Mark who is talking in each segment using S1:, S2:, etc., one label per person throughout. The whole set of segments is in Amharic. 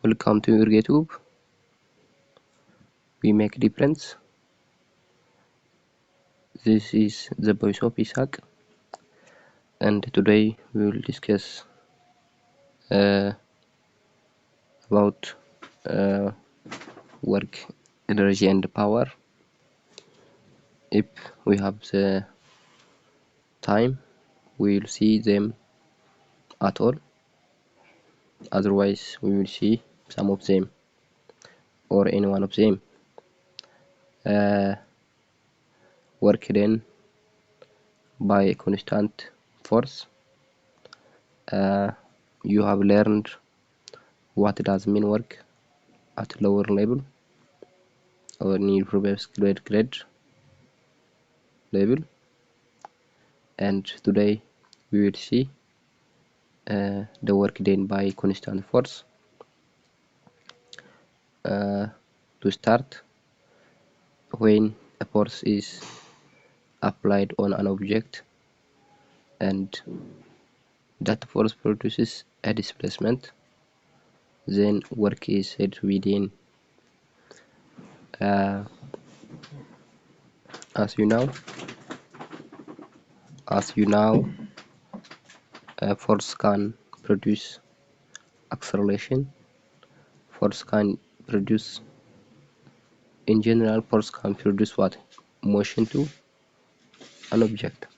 S1: Welcome to YouTube. We make difference. This is the voice of Isaac, and today we will discuss about work, energy, and power. If we have the time, we will see them at all. Otherwise, we will see some of them or any one of them. Work done by a constant force. You have learned what does mean work at lower level or in previous grade level, and today we will see the work done by constant force. To start, when a force is applied on an object and that force produces a displacement, then work is said to be done. As you know, force can produce acceleration. Force can produce, in general, force can produce what? Motion to an object.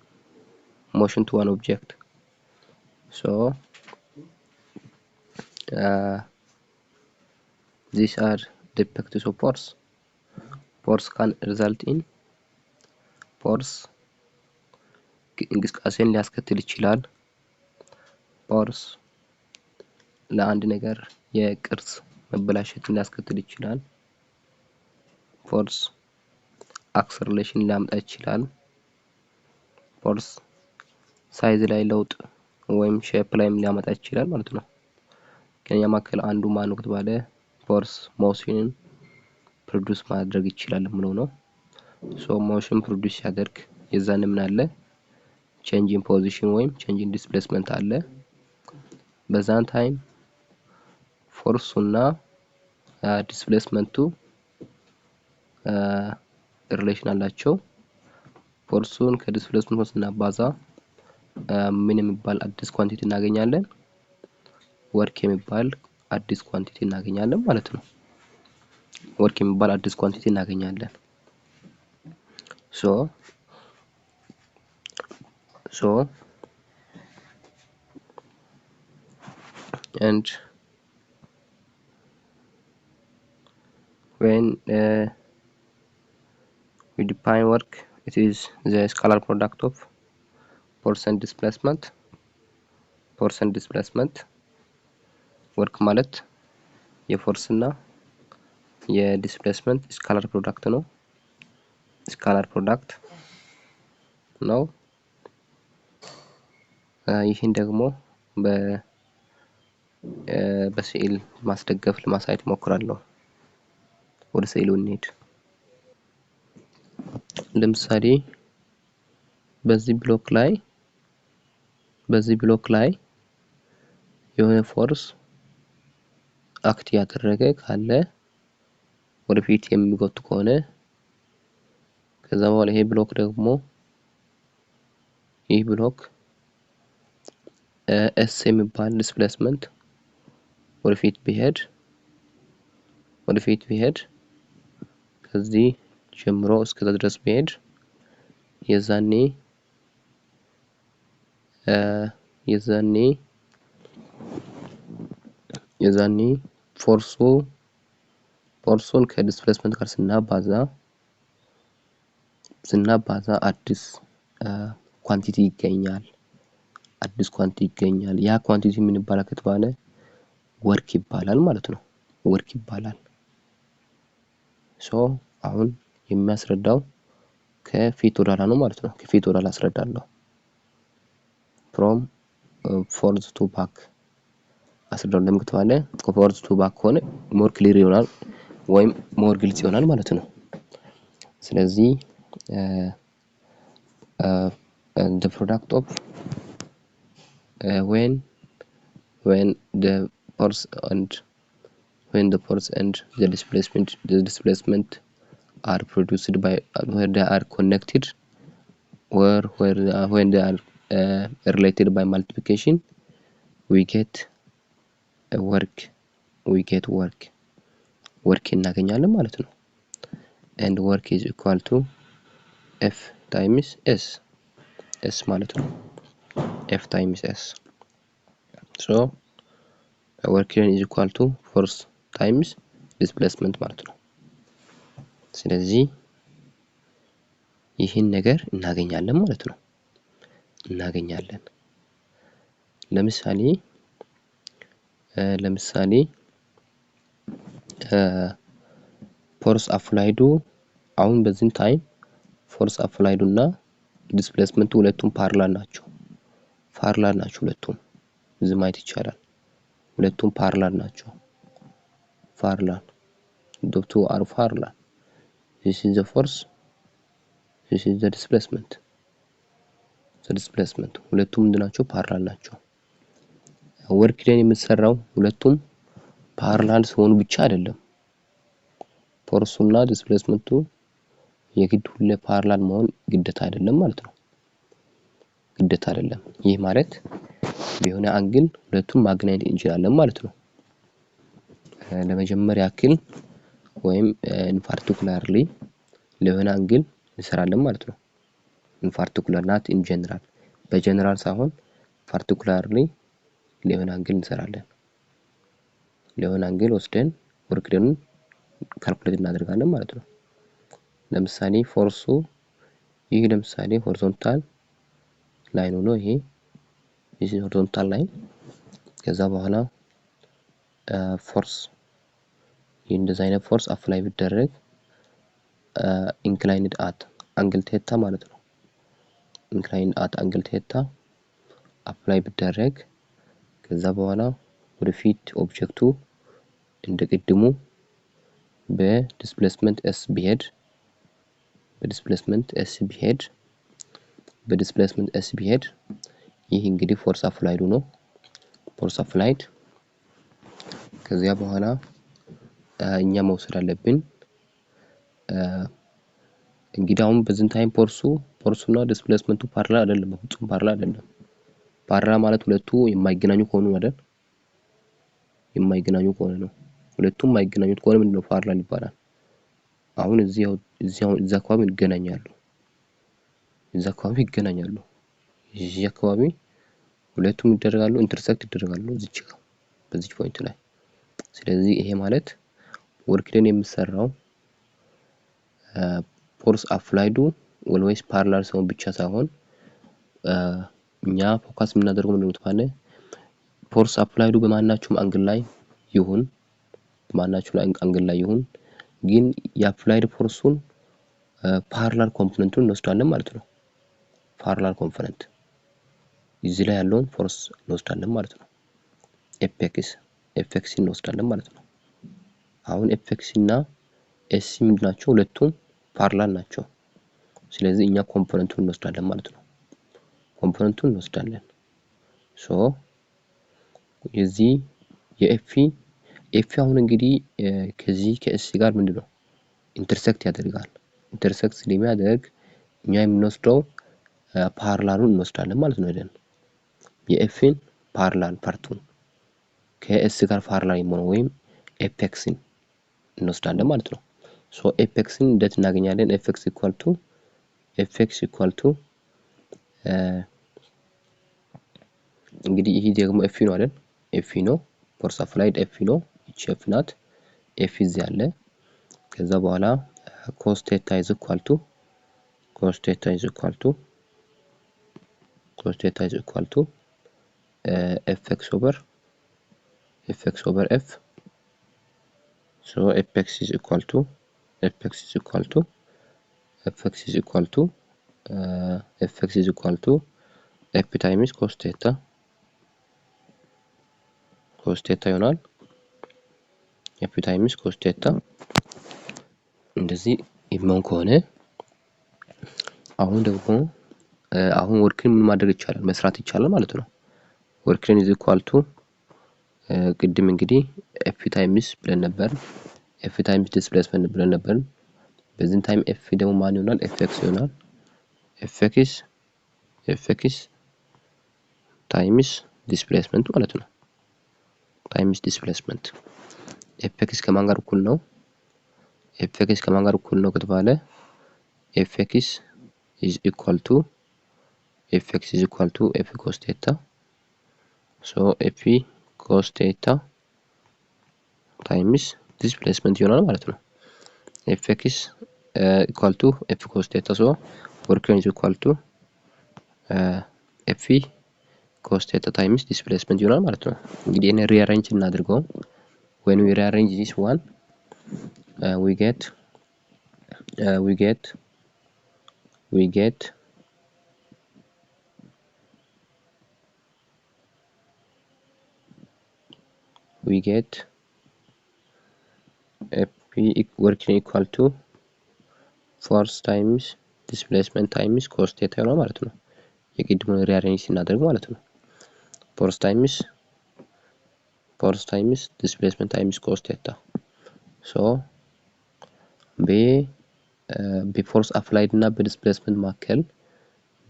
S1: So these are the effects of force. Force can result in force እንቅስቃሴን ሊያስከትል ይችላል። ፎርስ ለአንድ ነገር የቅርጽ መበላሸትን ሊያስከትል ይችላል። ፎርስ አክሰለሬሽን ሊያመጣ ይችላል። ፎርስ ሳይዝ ላይ ለውጥ ወይም ሼፕ ላይም ሊያመጣ ይችላል ማለት ነው። ከኛ መካከል አንዱ ማን ነው ከተባለ ፎርስ ሞሽንን ፕሮዲዩስ ማድረግ ይችላል ማለት ነው። ሶ ሞሽን ፕሮዲዩስ ሲያደርግ የዛን ምን አለ? change in position ወይም change in displacement አለ። በዛን ታይም ፎርሱና ዲስፕሌስመንቱ ሪሌሽን አላቸው። ፎርሱን ከዲስፕሌስመንቱ ስናባዛ ምን የሚባል አዲስ ኳንቲቲ እናገኛለን? ወርክ የሚባል አዲስ ኳንቲቲ እናገኛለን ማለት ነው። ወርክ የሚባል አዲስ ኳንቲቲ እናገኛለን። So and when we define work, it is the scalar product of force and displacement. work ማለት የፎርስ እና የዲስፕሌስመንት ስካላር ፕሮዳክት ነው። ይህን ደግሞ በስዕል ማስደገፍ ለማሳየት እሞክራለሁ። ወደ ስዕሉ እንሂድ። ለምሳሌ በዚህ ብሎክ ላይ የሆነ ፎርስ አክት ያደረገ ካለ ወደፊት የሚጎት ከሆነ ከዛ በኋላ ይሄ ብሎክ ኤስ የሚባል ዲስፕሌስመንት ወደፊት ቢሄድ ከዚህ ጀምሮ እስከዛ ድረስ ቢሄድ የዛኔ ፎርሱን ከዲስፕሌስመንት ጋር ስናባዛ አዲስ ኳንቲቲ ይገኛል። ያ ኳንቲቲ ምን ይባላል ከተባለ ወርክ ይባላል ማለት ነው። ሶ አሁን የሚያስረዳው ከፊት ወደ ኋላ ነው ማለት ነው። ከፊት ወደ ኋላ አስረዳለሁ። from forward to back አስረዳለሁ። ለምን ከተባለ forward to back ሆነ more clear ይሆናል ወይም more ግልጽ ይሆናል ማለት ነው። ስለዚህ the product of when the force and when the force and the displacement are produced by where they are connected or when they are related by multiplication we get work እናገኛለን ማለት ነው። and work is equal to F times S ማለት ነው። F times S. So work is equal to force times displacement ማለት ነው። ስለዚህ ይህን ነገር እናገኛለን ማለት ነው። ለምሳሌ ፎርስ አፕላይዱ አሁን በዚህ ታይም ፎርስ አፕላይዱ እና ዲስፕሌስመንቱ ሁለቱም ፓራላል ናቸው ሁለቱም እዚህ ማየት ይቻላል። ሁለቱም ፓራላል ናቸው። the two are parallel. This is the force, this is the displacement. ሁለቱም ምንድናቸው ፓራላል ናቸው። ወርክ ደን የምትሰራው ሁለቱም ፓራላል ሲሆኑ ብቻ አይደለም። ፎርሱና ዲስፕሌስመንቱ የግድ ሁሌ ፓራላል መሆን ግዴታ አይደለም ማለት ነው። ይህ ማለት በሆነ አንግል ሁለቱም ማግናኘት እንችላለን ማለት ነው። ለመጀመሪያ ያክል ወይም in particularly ለሆነ አንግል እንሰራለን ማለት ነው። in particular not in general በጀነራል ሳይሆን particularly ለሆነ አንግል እንሰራለን። ለሆነ አንግል ወስደን ወርክ ደኑን ካልኩሌት እናደርጋለን ማለት ነው። ለምሳሌ ፎርሱ ይሄ ለምሳሌ ሆሪዞንታል ላይን ሆኖ ይሄ ሆሪዞንታል ላይን ከዛ በኋላ ፎርስ እንደዚህ አይነት ፎርስ አፕላይ ቢደረግ ኢንክላይንድ አት አንግል ቴታ ማለት ነው። ኢንክላይንድ አት አንግል ቴታ አፕላይ ቢደረግ ከዛ በኋላ ወደፊት ኦብጀክቱ እንደቀድሙ በዲስፕሌስመንት s ቢሄድ ይህ እንግዲህ ፎርስ አፕላይዱ ነው። ፎርስ አፕላይድ ከዚያ በኋላ እኛ መውሰድ አለብን። እንግዲህ አሁን በዚህ ታይም ፎርሱና ዲስፕሌስመንቱ ፓራላል አይደለም። በፍጹም ፓራላል አይደለም። ፓራላል ማለት ሁለቱ የማይገናኙ ከሆኑ አይደል? የማይገናኙ ከሆነ ነው። ሁለቱም የማይገናኙት ከሆነ ምንድነው ፓራላል ይባላል። አሁን እዚህ አካባቢ ይገናኛሉ። እዚህ አካባቢ ሁለቱም ይደረጋሉ፣ ኢንተርሴክት ይደረጋሉ እዚች ጋር በዚህ ፖይንት ላይ። ስለዚህ ይሄ ማለት ወርክ ደን የሚሰራው ፎርስ አፕላይዱ ኦልዌይስ ፓራላል ሲሆን ብቻ ሳይሆን እኛ ፎከስ የምናደርገው ምንድነው ተባለ ፎርስ አፕላይዱ በማናቸውም አንግል ላይ ይሁን ግን የአፕላይድ ፎርሱን ፓራላል ኮምፖነንቱን እንወስዳለን ማለት ነው። ፓራላል ኮምፖነንት እዚህ ላይ ያለውን ፎርስ እንወስዳለን ማለት ነው። ኤፍኤክስ እንወስዳለን ማለት ነው። አሁን ኤፍኤክስ እና ኤሲ ምንድናቸው? ሁለቱም ፓራላል ናቸው። ስለዚህ እኛ ኮምፖነንቱን እንወስዳለን ማለት ነው። ሶ የዚህ የኤፍ አሁን እንግዲህ ከዚህ ከኤሲ ጋር ምንድነው ኢንተርሴክት ያደርጋል። ኢንተርሴክት ስለሚያደርግ እኛ የምንወስደው ፓራላሉን እንወስዳለን ማለት ነው። አይደል? የኤፍን ፓራላል ፓርቱን ከኤስ ጋር ፓራላል የሆነው ወይም ኤፔክስን እንወስዳለን ማለት ነው። ሶ ኤፔክስን እንዴት እናገኛለን? ኤፌክስ ኢኳል ቱ እንግዲህ ይሄ ደግሞ ኤፍ ነው አይደል? ኤፍ ነው ፎርስ አፕላይድ ኤፍ ነው። እቺ ኤፍ ናት። ኤፍ እዚህ አለ። ከዛ በኋላ cos theta is equal to fx over f. So fx is equal to f times cos theta ይሆናል። f times cos theta እንደዚህ ይመን ከሆነ አሁን ደግሞ ወርክን ምን ማድረግ ይቻላል? መስራት ይቻላል ማለት ነው። ወርክን is equal to ቅድም እንግዲህ f ታይምስ ብለን ነበር f ታይምስ ዲስፕሌስመንት ብለን ነበር በዚህ ታይም f ደግሞ ማን ይሆናል fx ይሆናል fx ታይምስ ዲስፕሌስመንት ማለት ነው ታይምስ ዲስፕሌስመንት fx ከማን ጋር እኩል ነው fx ከማን ጋር እኩል ነው ከተባለ fx is equal to f cos theta so f cos theta times displacement ይሆናል ማለት ነው fx equal to f cos theta so work done is equal to f cos theta times displacement ይሆናል ማለት ነው እንግዲህ እኔ rearrange እናድርገው when we rearrange this one we get f work equal to force times displacement times cos theta ይሆናል ማለት ነው የቅድሙን rearrange እናድርግ ማለት ነው force times displacement times cos theta so በፎርስ አፕላይድ እና በዲስፕሌስመንት መካከል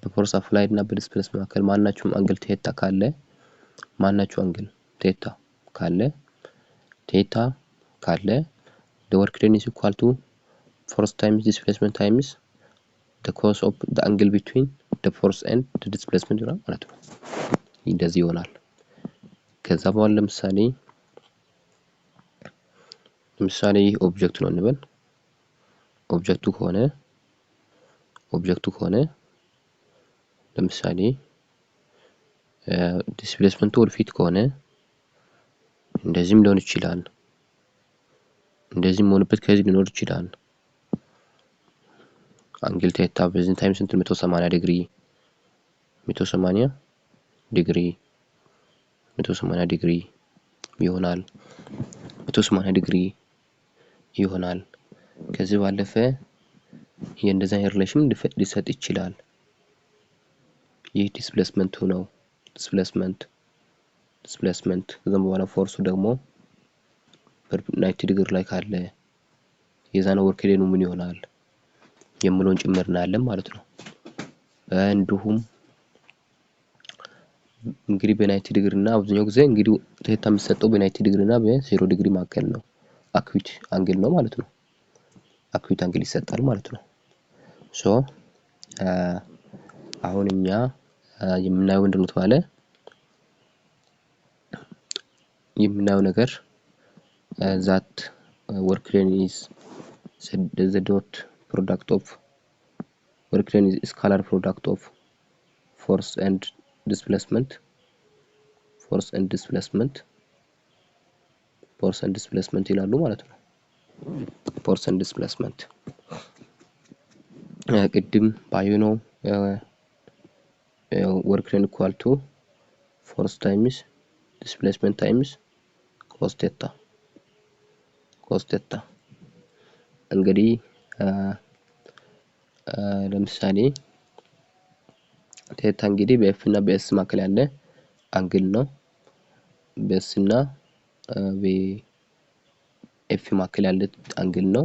S1: በፎርስ አፕላይድ እና በዲስፕሌስመንት መካከል ማናቸውም አንግል ቴታ ካለ ማናቸው አንግል ቴታ ካለ the work done is equal to force times displacement times the cos of the angle between the force and the displacement ይሆናል ማለት ነው እንደዚህ ይሆናል ከዛ በኋላ ለምሳሌ ኦብጀክት ነው እንበል ኦብጀክቱ ከሆነ ለምሳሌ ዲስፕሌስመንቱ ወደፊት ከሆነ እንደዚህም ሊሆን ይችላል እንደዚህም ሆነበት ከዚህ ሊኖር ይችላል አንግል ቴታ በዚህ ታይም ስንት 180 ዲግሪ ይሆናል 180 ዲግሪ ይሆናል ከዚህ ባለፈ የእንደዛ ሪሌሽን ሊሰጥ ይችላል ይህ ዲስፕሌስመንቱ ነው ዲስፕሌስመንት ከዛም በኋላ ፎርሱ ደግሞ 90 ዲግሪ ላይ ካለ የዛነ ወርክ ዴኑ ምን ይሆናል የምለውን ጭምር እናያለን ማለት ነው እንዲሁም እንግዲህ በ90 ዲግሪ እና አብዛኛው ጊዜ እንግዲህ ቴታ የሚሰጠው በ90 ዲግሪ እና በ0 ዲግሪ መካከል ነው አኩዊት አንግል ነው ማለት ነው አኩዊት አንግል ይሰጣል ማለት ነው ሶ አሁን እኛ የምናየው እንደምት ባለ የምናየው ነገር that work done is the dot product of work done is scalar product of force and displacement ይላሉ ማለት ነው force and displacement ቅድም ባየነው work done equal to force times displacement times cos theta እንግዲህ ለምሳሌ ቴታ እንግዲህ በኤፍ እና በኤስ መካከል ያለ አንግል ነው በኤስ እና በኤፍ መካከል ያለ አንግል ነው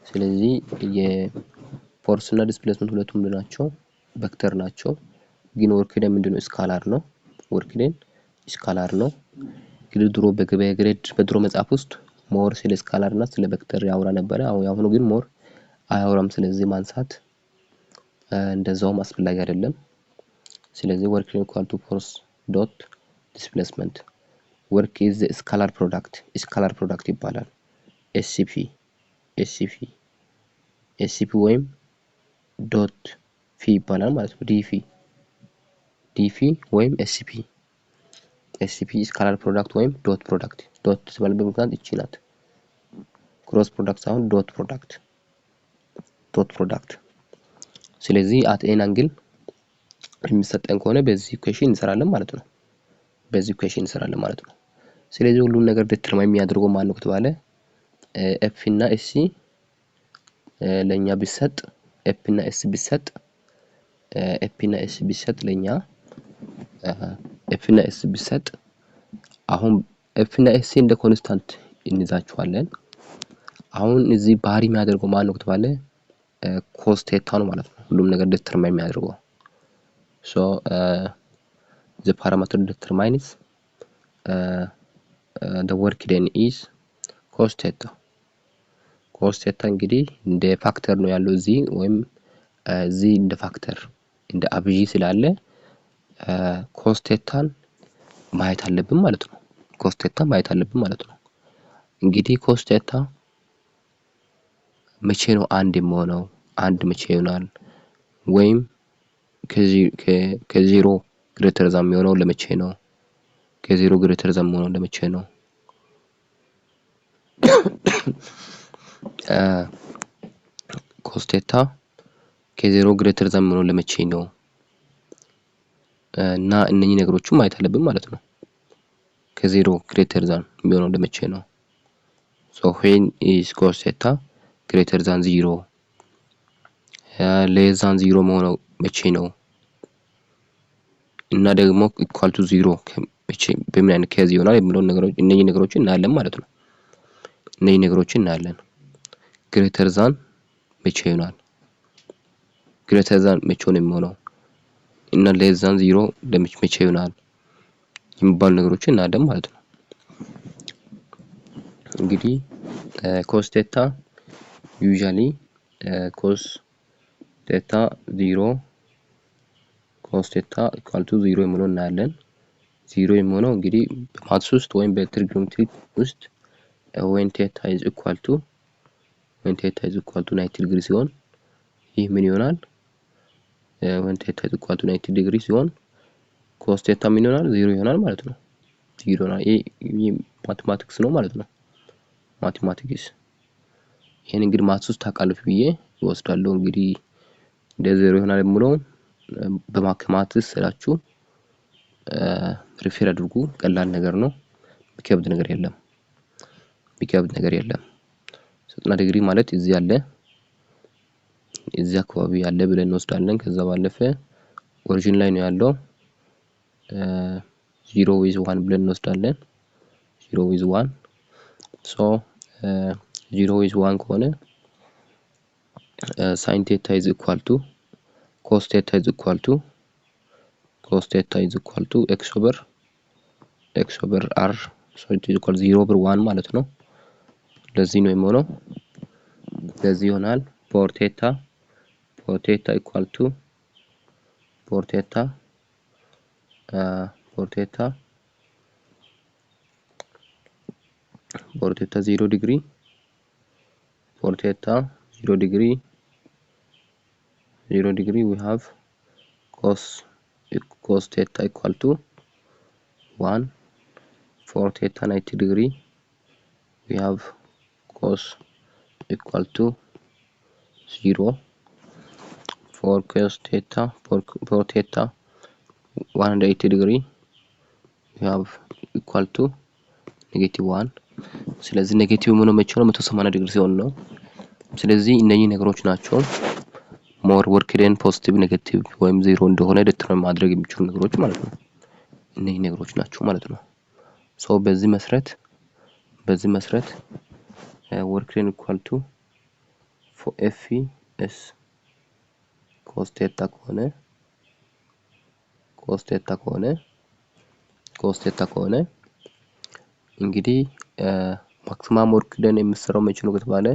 S1: ስለዚህ የፎርስ እና ዲስፕሌስመንት ሁለቱም ናቸው ቬክተር ናቸው ግን ወርክ ደን ምንድነው ስካላር ነው ግን ድሮ በገበያ ግሬድ በድሮ መጽሐፍ ውስጥ ሞር ስለ ስካላር እና ስለ ቬክተር ያወራ ነበር አሁን ግን ሞር አያወራም ስለዚህ ማንሳት እንደዛውም አስፈላጊ አይደለም ስለዚህ work equal to force dot displacement work is the scalar product ይባላል SCP ወይም dot phi ይባላል ማለት ነው dphi ወይም SCP scalar product ወይም dot product dot ተባለበት ምክንያት እቺ ናት cross product ሳይሆን dot product ስለዚህ at n angle የሚሰጠን ከሆነ በዚህ ኢኩዌሽን እንሰራለን ማለት ነው ስለዚህ ሁሉን ነገር ዲተርማይን የሚያደርገው ማን ነው ከተባለ f እና s ለኛ ቢሰጥ f እና s ቢሰጥ ለኛ f እና s ቢሰጥ አሁን ኤፍ እና ኤስ እንደ ኮንስታንት እንይዛቸዋለን። አሁን እዚህ ባህሪ የሚያደርገው ማን ነው ከተባለ ኮስ ቴታ ነው ማለት ነው። ሁሉም ነገር ዲተርማይን የሚያደርገው ሶ the parameter determines the work done is cos theta። cos theta እንግዲህ እንደ ፋክተር ነው ያለው እዚህ ወይም እዚህ እንደ ፋክተር እንደ አብዢ ስላለ cos theta ማየት አለብን ማለት ነው። cos theta ማየት አለብን ማለት ነው። እንግዲህ cos theta መቼ ነው አንድ የሚሆነው? አንድ መቼ ይሆናል? ወይም ከዜሮ ግሬተር ዛን የሚሆነው ለመቼ ነው? ከዜሮ ግሬተር ዛን የሚሆነው ለመቼ ነው? ኮስ ቴታ ከዜሮ ግሬተር ዛን የሚሆነው ለመቼ ነው? እና እነኚህ ነገሮችን ማየት አለብን ማለት ነው። ከዜሮ ግሬተር ዛን የሚሆነው ለመቼ ነው? so when is cos theta greater than 0 less than 0 መሆነው መቼ ነው? እና ደግሞ ኢኳል ቱ 0 መቼ በምን አይነት ኬዝ ይሆናል የሚለው ነገሮች እነኚህ ነገሮችን እናያለን ማለት ነው። እነኚህ ነገሮችን እናያለን። ግሬተር ዛን መቼ ይሆናል? ግሬተር ዛን መቼ ነው የሚሆነው? እና ሌስ ዛን 0 መቼ ይሆናል? የሚባሉ ነገሮችን እናያለን ማለት ነው። እንግዲህ cos theta usually cos theta 0 cos theta equal to 0 የሚሆነው እናያለን። 0 የሚሆነው እንግዲህ በማትስ ውስጥ ወይም በትሪጎኖሜትሪ ውስጥ when theta is equal to 90 ዲግሪ ሲሆን ይህ ምን ይሆናል? when theta is equal to 90 ዲግሪ ሲሆን cos theta ምን ይሆናል? 0 ይሆናል ማለት ነው። 0 ይሆናል። ይሄ ማቴማቲክስ ነው ማለት ነው። ማቴማቲክስ ይሄን እንግዲህ ማትስ ውስጥ ታውቃለች ብዬ ይወስዳለሁ። እንግዲህ እንደ 0 ይሆናል የሚለው በማከማትስ ስላችሁ ሪፌር አድርጉ። ቀላል ነገር ነው። ቢከብድ ነገር የለም። 90 ዲግሪ ማለት እዚህ ያለ እዚህ አካባቢ ያለ ብለን እንወስዳለን። ከዛ ባለፈ ኦሪጂን ላይ ነው ያለው 0 with 1 ብለን እንወስዳለን። 0 with 1 so 0 with 1 ከሆነ sin theta is equal to cos theta is equal to x over r so it is equal 0 over 1 ማለት ነው። ለዚህ ነው የሚሆነው። ለዚህ ይሆናል for theta equal to for theta 0 degree for theta 0 degree we have cos theta equal to 1 for theta 90 degree we have cos equal to 0 for cos theta for theta 180 degree we have equal to -1 ስለዚህ ኔጌቲቭ ምን ነው መቼ ነው 180 ዲግሪ ሲሆን ነው። ስለዚህ እነኚህ ነገሮች ናቸው ሞር ወርክ ደን ፖዚቲቭ ኔጌቲቭ ወይም 0 እንደሆነ ዲተርማይን ማድረግ የሚችሉ ነገሮች ማለት ነው። እነኚህ ነገሮች ናቸው ማለት ነው። ሶ በዚህ መሰረት ወርክ ደን ኢኳል ቱ ኤፍ ኤስ cos theta ከሆነ እንግዲህ ማክሲማም ወርክ ደን የሚሰራው መቼ ነው ከተባለ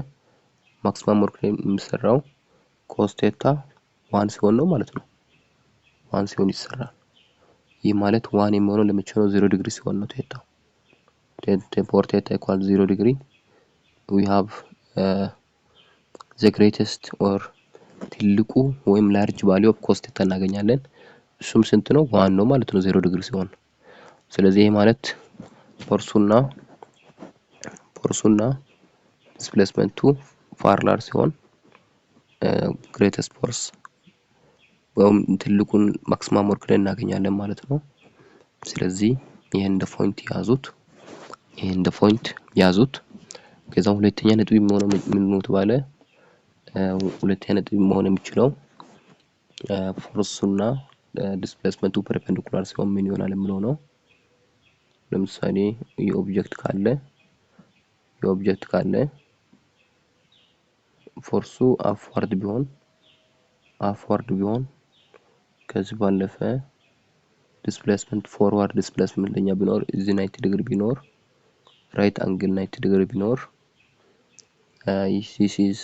S1: ማክሲማም ወርክ ደን የሚሰራው cos theta 1 ሲሆን ነው ማለት ነው። 1 ሲሆን ይሰራል። ይህ ማለት 1 የሚሆነው ለመቼ ነው? 0 ዲግሪ ሲሆን ነው። for theta equal 0 degree we have the greatest or ትልቁ ወይም large value of cos theta እናገኛለን። እሱም ስንት ነው? 1 ነው ማለት ነው 0 ዲግሪ ሲሆን። ስለዚህ ይሄ ማለት ፎርሱና ዲስፕሌስመንቱ ፓራላል ሲሆን greatest force ወይም ትልቁን ማክሲማም ወርክ ደን እናገኛለን ማለት ነው። ስለዚህ ይሄን እንደ ፖይንት ያዙት። ከዛ ሁለተኛ ነጥብ የሚሆነው ምን ነው ተባለ? ሁለተኛ ነጥብ መሆን የሚችለው ፎርሱና ዲስፕሌስመንቱ ፐርፔንዲኩላር ሲሆን ምን ይሆናል የሚለው ነው። ለምሳሌ የኦብጀክት ካለ ፎርሱ አፍዋርድ ቢሆን ከዚህ ባለፈ ዲስፕሌስመንት ፎርዋርድ ዲስፕሌስመንት ለኛ ቢኖር እዚህ 90 ዲግሪ ቢኖር ራይት አንግል 90 ዲግሪ ቢኖር this is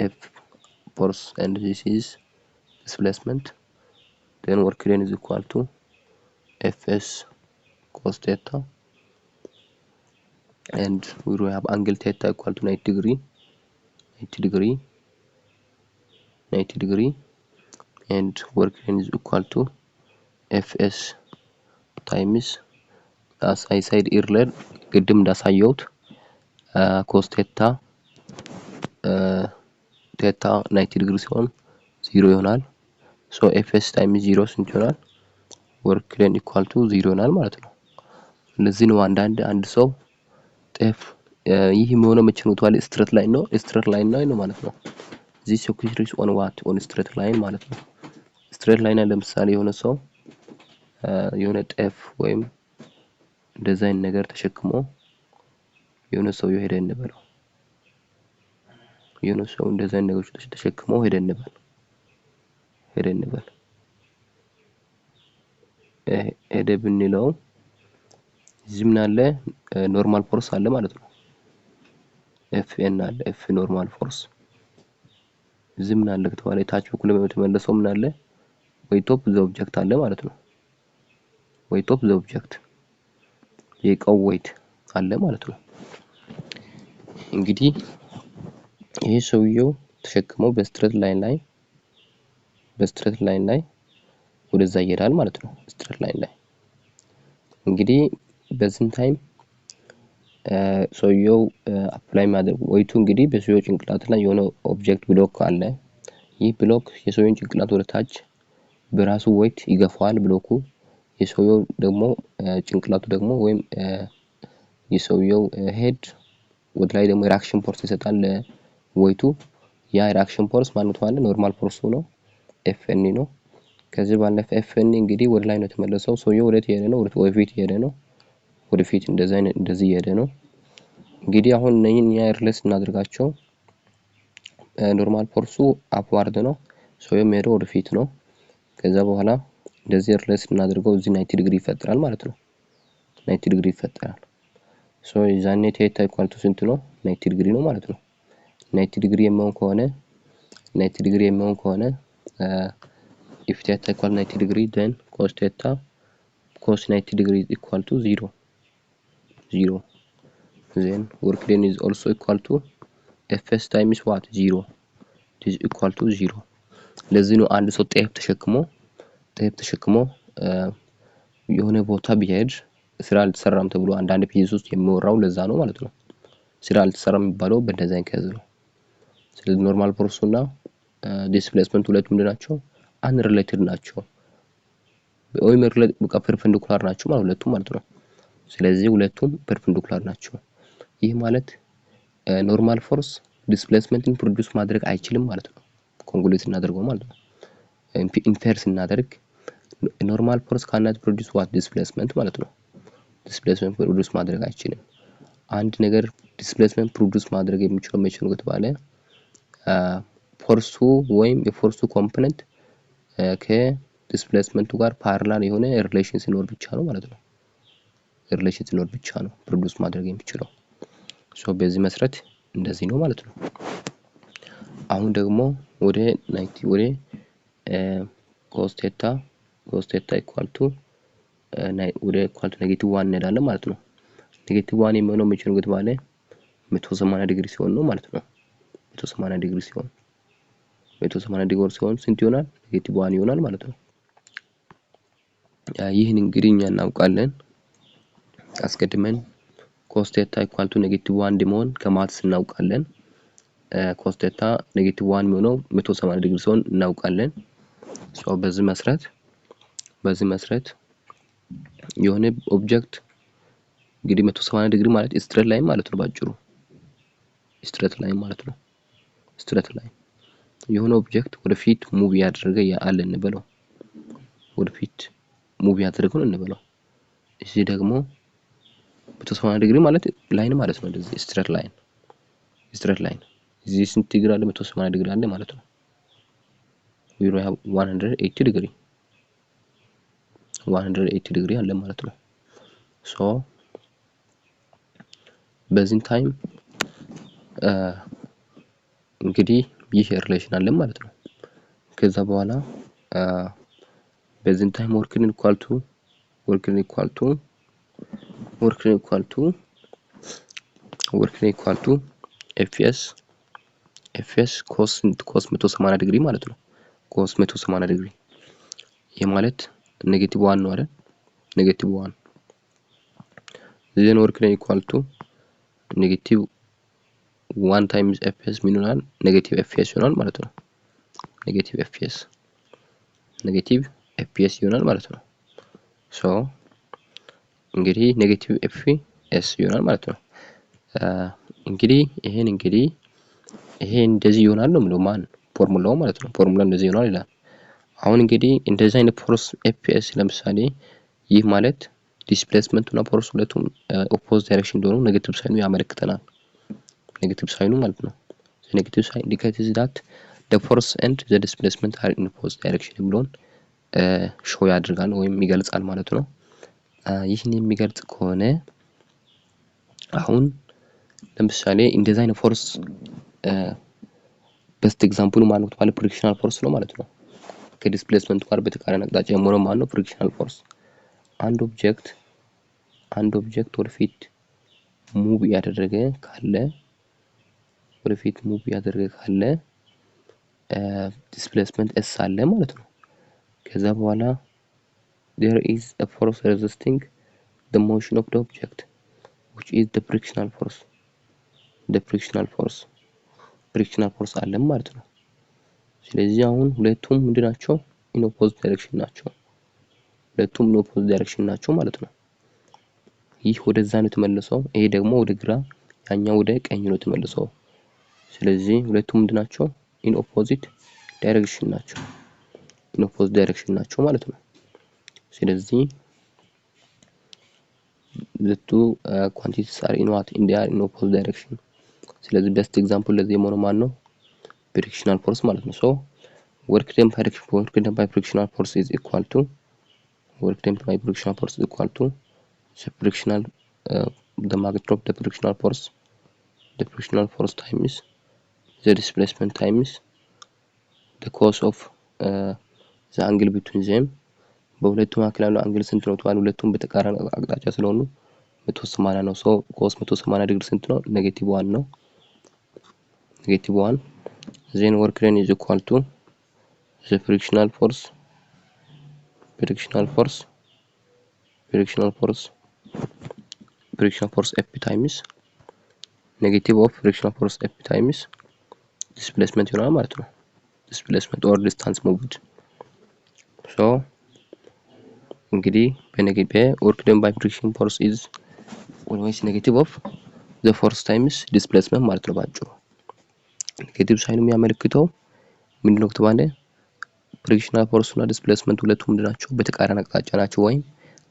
S1: F force and this is displacement, then work done is equal to Fs cos theta, and we will have angle theta equal to 90 degree, and work done is equal to Fs times, as I said earlier ቅድም እንዳሳየሁት cos theta theta 90 ዲግሪ ሲሆን 0 ይሆናል። so Fs times 0 ስንት ይሆናል? work done equal to 0 ይሆናል ማለት ነው። ለዚህ ነው አንድ ሰው ጤፍ ይህ የሚሆነው መቼ ነው ተባለ? ስትሬት ላይን ነው ማለት ነው። this occurs on what? on straight line ማለት ነው። ስትሬት ላይን ለምሳሌ የሆነ ሰው የሆነ ጤፍ ወይም ዲዛይን ነገር ተሸክሞ የሆነ ሰው ይሄድ እንበለው የሆነ ሰው ዲዛይን ነገሮች ተሸክሞ ሄደ እንበል ሄደ ብንለው እዚህ ምን አለ? ኖርማል ፎርስ አለ ማለት ነው። Fn አለ F ኖርማል ፎርስ እዚህ ምን አለ ከተባለ ታች በኩል በተመለሰው ምን አለ? weight of the object አለ ማለት ነው። weight of the object የእቃው weight አለ ማለት ነው። እንግዲህ ይሄ ሰውየው ተሸክመው በስትሬት ላይን ላይ ወደዛ ይሄዳል ማለት ነው። ስትሬት ላይን ላይ እንግዲህ በዚህ ታይም ሰውየው አፕላይ ማድረግ ወይቱ እንግዲህ በሰውየው ጭንቅላት ላይ የሆነ ኦብጀክት ብሎክ አለ። ይህ ብሎክ የሰውየውን ጭንቅላት ወደ ታች በራሱ ወይት ይገፋዋል ብሎኩ። የሰውየው ደግሞ ጭንቅላቱ ደግሞ ወይም የሰውየው ሄድ ወደ ላይ ደግሞ ሪአክሽን ፎርስ ይሰጣል ለወይቱ። ያ ሪአክሽን ፎርስ ማለት ነው ኖርማል ፎርሱ ነው Fn ነው። ከዚህ ባለፈ Fn እንግዲህ ወደ ላይ ነው የተመለሰው። ሰውየው ወደ እየሄደ ነው? ወደፊት እየሄደ ነው። ወደፊት እንደዚህ እየሄደ ነው። እንግዲህ አሁን እነኚህን ሪሌስ እናድርጋቸው። ኖርማል ፎርሱ አፕዋርድ ነው። ሰውየው የሚሄደው ወደፊት ነው። ከዛ በኋላ እንደዚህ ሪሌስ እናድርገው። እዚህ 90 ዲግሪ ይፈጠራል ማለት ነው። 90 ዲግሪ ይፈጠራል። ሶ ዛኔ ቴታ ኢኳል ቱ ስንት ነው? 90 ዲግሪ ነው ማለት ነው። 90 ዲግሪ የሚሆን ከሆነ if theta equal 90 degree then cos 90 degree is equal to 0. Then work done is also equal to Fs times what? 0. It is equal to 0. ለዚህ ነው አንድ ሰው ጤፍ ተሸክሞ የሆነ ቦታ ቢሄድ ስራ አልተሰራም ተብሎ አንዳንድ ፒስ ውስጥ የሚወራው ለዛ ነው ማለት ነው። ስራ አልተሰራም የሚባለው በእንደዛ ከዝ ነው። ስለዚህ ኖርማል ፎርሱና ዲስፕሌስመንት ሁለቱም ምንድን ናቸው? አንሪሌትድ ናቸው። ወይም በቃ ፐርፔንዲኩላር ናቸው ማለት ሁለቱም ማለት ነው። ስለዚህ ሁለቱም ፐርፔንዲኩላር ናቸው። ይህ ማለት ኖርማል ፎርስ ዲስፕሌስመንትን ፕሮዲዩስ ማድረግ አይችልም ማለት ነው። ኮንኩሌት እናደርገው ማለት ነው። ኢንፌር ስናደርግ ኖርማል ፎርስ ካናት ፕሮዲዩስ ዋት ዲስፕሌስመንት ማለት ነው። ዲስፕሌስመንት ፕሮዲዩስ ማድረግ አይችልም። አንድ ነገር ዲስፕሌስመንት ፕሮዲዩስ ማድረግ የሚችለው መቼ ነው ከተባለ ፎርሱ ወይም የፎርሱ ኮምፖነንት ከዲስፕሌስመንቱ ጋር ፓራላል የሆነ ሪሌሽን ሲኖር ብቻ ነው ማለት ነው። ሪሌሽን ሲኖር ብቻ ነው ፕሮዲዩስ ማድረግ የሚችለው። ሶ በዚህ መሰረት እንደዚህ ነው ማለት ነው። አሁን ደግሞ ወደ cos theta equal to ወደ ኢኳል ቱ ኔጌቲቭ 1 እንሄዳለን ማለት ነው። ኔጌቲቭ 1 የሚሆነው መቼ ነው ከተባለ 180 ዲግሪ ሲሆን ነው ማለት ነው። 180 ዲግሪ ሲሆን ስንት ይሆናል? ኔጌቲቭ 1 ይሆናል ማለት ነው። ይህን እንግዲህ እኛ እናውቃለን አስቀድመን cos theta equal to ኔጌቲቭ 1 እንደሆነ ከማትስ እናውቃለን። cos theta ኔጌቲቭ 1 የሚሆነው 180 ዲግሪ ሲሆን እናውቃለን። ሶ በዚህ መሰረት የሆነ ኦብጀክት እንግዲህ 180 ዲግሪ ማለት ስትሬት ላይን ማለት ነው። ባጭሩ ስትሬት ላይን ማለት ነው። ስትሬት ላይን የሆነ ኦብጀክት ወደፊት ሙቭ ያደረገ ያለ እንበለው። ወደፊት ሙቭ ያደረገው እንበለው። እዚህ ደግሞ 180 ዲግሪ ማለት ላይን ማለት ነው። እንደዚህ ስትሬት ላይን እዚህ ስንት ዲግሪ አለ? 180 ዲግሪ አለ ማለት ነው። we have 180 ዲግሪ 180 ዲግሪ አለ ማለት ነው። ሶ በዚህ ታይም እንግዲህ ይህ ሪሌሽን አለ ማለት ነው። ከዛ በኋላ በዚህ ታይም work equal to fs cos 180 ዲግሪ ማለት ነው። cos 180 ዲግሪ ይሄ ማለት ኔጌቲቭ 1 ነው አይደል? ኔጌቲቭ 1 then work equal to ኔጌቲቭ 1 times fs ምን ይሆናል? ኔጌቲቭ fs ይሆናል ማለት ነው። ኔጌቲቭ fs ይሆናል ማለት ነው። ሶ እንግዲህ ኔጌቲቭ fs ይሆናል ማለት ነው። እንግዲህ ይሄ እንደዚህ ይሆናል ነው የሚለው ማን ፎርሙላው ማለት ነው። ፎርሙላው እንደዚህ ይሆናል ይላል። አሁን እንግዲህ እንደዚህ አይነት ፎርስ fs ለምሳሌ ይህ ማለት ዲስፕሌስመንት እና ፎርስ ሁለቱም ኦፖዝ ዳይሬክሽን እንደሆኑ ኔጌቲቭ ሳይኑ ያመለክተናል። ኔጌቲቭ ሳይኑ ማለት ነው። ኔጌቲቭ ሳይን ኢንዲኬትስ ዳት the force and the displacement are in opposite direction ብሎን ሾው ያደርጋል ወይም ይገልጻል ማለት ነው። ይህን የሚገልጽ ከሆነ አሁን ለምሳሌ እንደዚህ አይነት ፎርስ በስት ኤግዛምፕሉ ማለት ነው ፍሪክሽናል ፎርስ ነው ማለት ነው። ከዲስፕሌስመንት ጋር በተቃራኒ አቅጣጫ የሚሆነው ማለት ነው ፍሪክሽናል ፎርስ። አንድ ኦብጀክት ወደፊት ሙቭ ያደረገ ካለ ዲስፕሌስመንት s አለ ማለት ነው። ከዛ በኋላ there is a force resisting the motion of the object which is the frictional force አለ ማለት ነው። ስለዚህ አሁን ሁለቱም ምንድናቸው? in opposite direction ናቸው ማለት ነው። ይህ ወደዛ ነው የተመለሰው፣ ይሄ ደግሞ ወደ ግራ፣ ያኛው ወደ ቀኝ ነው የተመለሰው። ስለዚህ ሁለቱም ምንድናቸው? in opposite direction ናቸው ማለት ነው። ስለዚህ the two quantities are in opposite direction። ስለዚህ best example ለዚህ የሆነው ማን ነው? frictional force ማለት ነው። so work done by frictional force is equal to the magnitude of the frictional force times the displacement times the cos of the angle between them። በሁለቱም መካከል ያለው አንግል ስንት ነው? ሁለቱም በተቃራኒ አቅጣጫ ስለሆኑ 180 ነው። so cos 180 ዲግሪ ስንት ነው? ኔጌቲቭ 1 ነው። then work done is equal to the frictional force F times negative of frictional force F times displacement ይሆናል ማለት ነው። displacement or distance moved። so እንግዲህ work done by friction force is always negative of the force times displacement ማለት ነው ባጭሩ። ኔጌቲቭ ሳይኑ የሚያመለክተው ምንድነው ከተባለ ፍሪክሽናል ፎርስ እና ዲስፕሌስመንት ሁለቱም ምንድናቸው? በተቃራኒ አቅጣጫ ናቸው። ወይም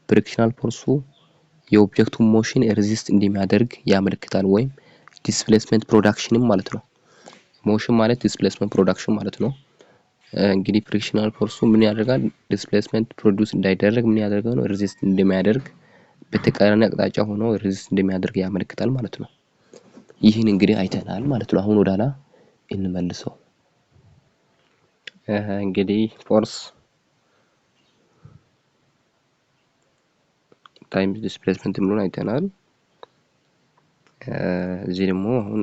S1: ፍሪክሽናል ፎርሱ የኦብጀክቱን ሞሽን ሬዚስት እንደሚያደርግ ያመለክታል። ወይም ዲስፕሌስመንት ፕሮዳክሽንም ማለት ነው። ሞሽን ማለት ዲስፕሌስመንት ፕሮዳክሽን ማለት ነው። እንግዲህ ፍሪክሽናል ፎርሱ ምን ያደርጋል? ዲስፕሌስመንት ፕሮዲዩስ እንዳይደረግ ምን ያደርጋል ነው? ሬዚስት እንደሚያደርግ በተቃራኒ አቅጣጫ ሆኖ ሬዚስት እንደሚያደርግ ያመለክታል ማለት ነው። ይህን እንግዲህ አይተናል ማለት ነው። አሁን ወደኋላ እንመልሰው። እንግዲህ ፎርስ ታይምስ ዲስፕሌስመንት ምሉን አይተናል። እዚህ ደግሞ አሁን